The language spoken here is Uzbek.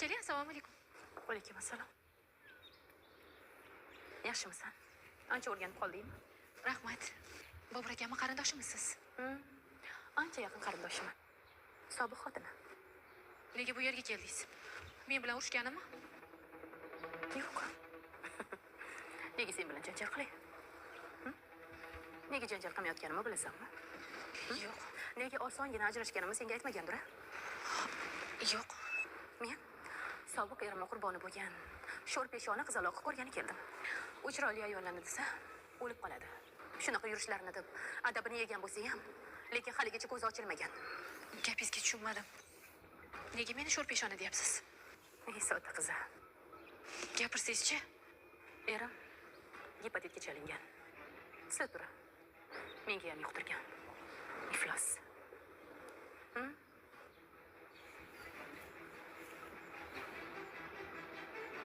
Keling, assalomu alaykum. Alaykum assalom. Yaxshimisan? Ancha o'rganib qoldingmi? Rahmat. Bobur akamning qarindoshimisiz? Ancha yaqin qarindoshiman. Sobiq xotini. Nega bu yerga keldingiz? Men bilan urushganimi? Yo'q. Nega sen bilan janjal qilay? Nega janjal qilmayotganimni bilasanmi? Yo'q. Nega osongina ajrashganimni senga aytmagandir? Yo'q. Men sobiq erimning qurboni bo'lgan sho'r peshona qizaloqni ko'rgani keldim. U chiroyli ayollarni desa, o'lib qoladi. Shunaqa yurishlarini deb adabini yegan bo'lsa ham, lekin haligacha ko'zi ochilmagan. Gapingizga tushunmadim. Nega meni sho'rpeshona deyapsiz? Ey sodda qizi. Gapirsangiz-chi? Erim gepatitga chalingan. Sizlar tura. Menga ham yuqtirgan. Iflos.